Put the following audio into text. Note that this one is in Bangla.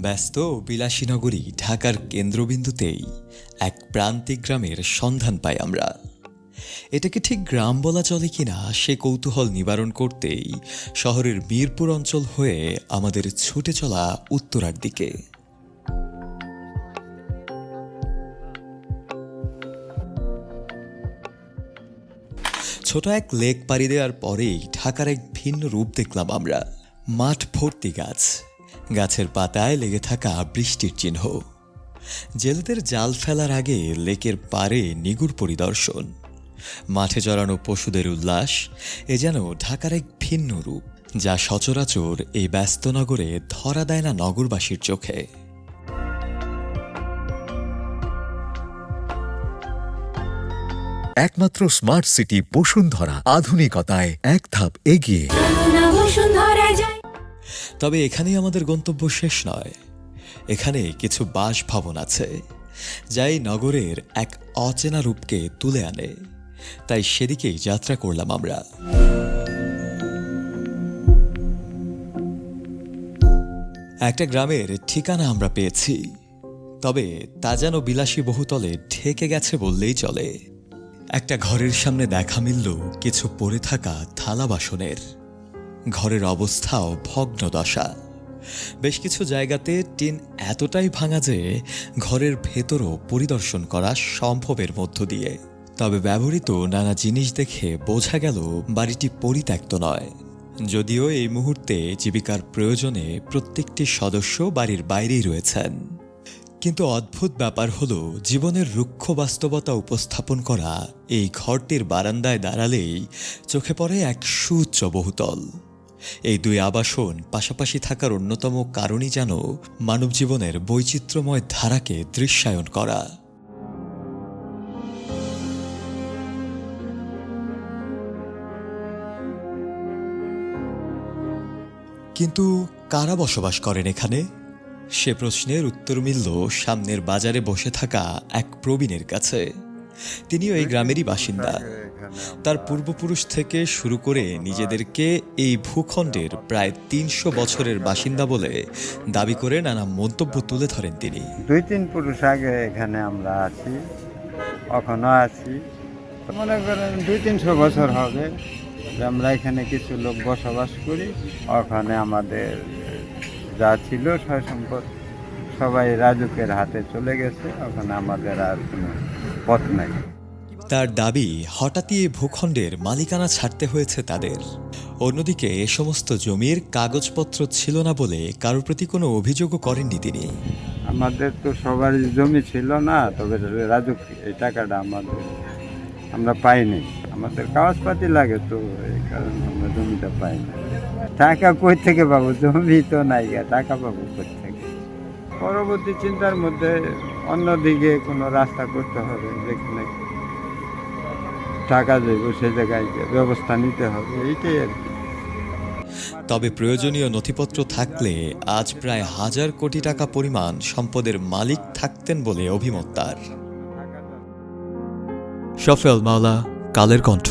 ব্যস্ত ও বিলাসী নগরী ঢাকার কেন্দ্রবিন্দুতেই এক প্রান্তিক গ্রামের সন্ধান পাই আমরা। এটাকে ঠিক গ্রাম বলা চলে কিনা সে কৌতূহল নিবারণ করতেই শহরের মিরপুর অঞ্চল হয়ে আমাদের ছুটে চলা উত্তরার দিকে। ছোট এক লেক পাড়ি দেওয়ার পরেই ঢাকার এক ভিন্ন রূপ দেখলাম আমরা। মাঠ ভর্তি গাছ, গাছের পাতায় লেগে থাকা বৃষ্টির চিহ্ন, জেলেদের জাল ফেলার আগে লেকের পাড়ে নিগুড় পরিদর্শন, মাঠে চড়ানো পশুদের উল্লাস। এ যেন ঢাকার এক ভিন্ন রূপ, যা সচরাচর এই ব্যস্ত নগরে ধরা দেয় না নগরবাসীর চোখে। একমাত্র স্মার্ট সিটি বসুন্ধরা, আধুনিকতায় এক ধাপ এগিয়ে। তবে এখানেই আমাদের গন্তব্য শেষ নয়। এখানে কিছু বাসভবন আছে যা এই নগরের এক অচেনা রূপকে তুলে আনে। তাই সেদিকেই যাত্রা করলাম আমরা। একটা গ্রামের ঠিকানা আমরা পেয়েছি, তবে তা যেন বিলাসী বহুতলে ঢেকে গেছে বললেই চলে। একটা ঘরের সামনে দেখা মিলল কিছু পড়ে থাকা থালা বাসনের। ঘরের অবস্থাও ভগ্ন দশা। বেশ কিছু জায়গাতে টিন এতটাই ভাঙা যে ঘরের ভেতরও পরিদর্শন করা সম্ভবের মধ্য দিয়ে। তবে ব্যবহৃত নানা জিনিস দেখে বোঝা গেল বাড়িটি পরিত্যক্ত নয়। যদিও এই মুহূর্তে জীবিকার প্রয়োজনে প্রত্যেকটি সদস্য বাড়ির বাইরেই রয়েছেন। কিন্তু অদ্ভুত ব্যাপার হলো, জীবনের রুক্ষ বাস্তবতা উপস্থাপন করা এই ঘরটির বারান্দায় দাঁড়ালেই চোখে পড়ে এক সুউচ্চ বহুতল। এই দুই আবাসন পাশাপাশি থাকার অন্যতম কারণই যেন মানব জীবনের বৈচিত্র্যময় ধারাকে দৃশ্যায়ন করা। কিন্তু কারা বসবাস করেন এখানে? সে প্রশ্নের উত্তর মিলল সামনের বাজারে বসে থাকা এক প্রবীণের কাছে। তিনিও এই গ্রামেরই বাসিন্দা। তার পূর্বপুরুষ থেকে শুরু করে নিজেদেরকে এই ভূখণ্ডের প্রায় ৩০০ বছরের বাসিন্দা বলে দাবি করে নানা মন্তব্য তুলে ধরেন তিনি। ২-৩ পুরুষ আগে এখানে আমরা আছি, এখনো আছি। মনে করেন ২-৩০০ বছর হবে যে আমরা এখানে কিছু লোক বসবাস করি। ওখানে আমাদের যা ছিল সয় সম্পদ সবাই রাজুকের হাতে চলে গেছে, ওখানে আমাদের আর কোনো পথ নাই। তার দাবি, হঠাৎই এই ভূখণ্ডের মালিকানা ছাড়তে হয়েছে তাদের। অন্যদিকে এ সমস্ত জমির কাগজপত্র ছিল না বলে কারোর প্রতি কোনো অভিযোগও করেননি তিনি। আমাদের তো সবার জমি ছিল না, তবে রাজুক এই টাকাটা আমরা পাইনি। আমাদের কাগজপাতি লাগে, তো এই কারণে আমরা জমিটা পাই না। টাকা কই থেকে পাবো? জমি তো নাই, টাকা পাবো কই থেকে? পরবর্তী চিন্তার মধ্যে অন্যদিকে কোনো রাস্তা করতে হবে, যেখানে টাকা দেবো সে জায়গায় ব্যবস্থা নিতে হবে, এইটাই আর কি। তবে প্রয়োজনীয় নথিপত্র থাকলে আজ প্রায় ১,০০০ কোটি টাকা পরিমাণ সম্পদের মালিক থাকতেন বলে অভিমত তার। শফেল মাওলা, কালের কণ্ঠ।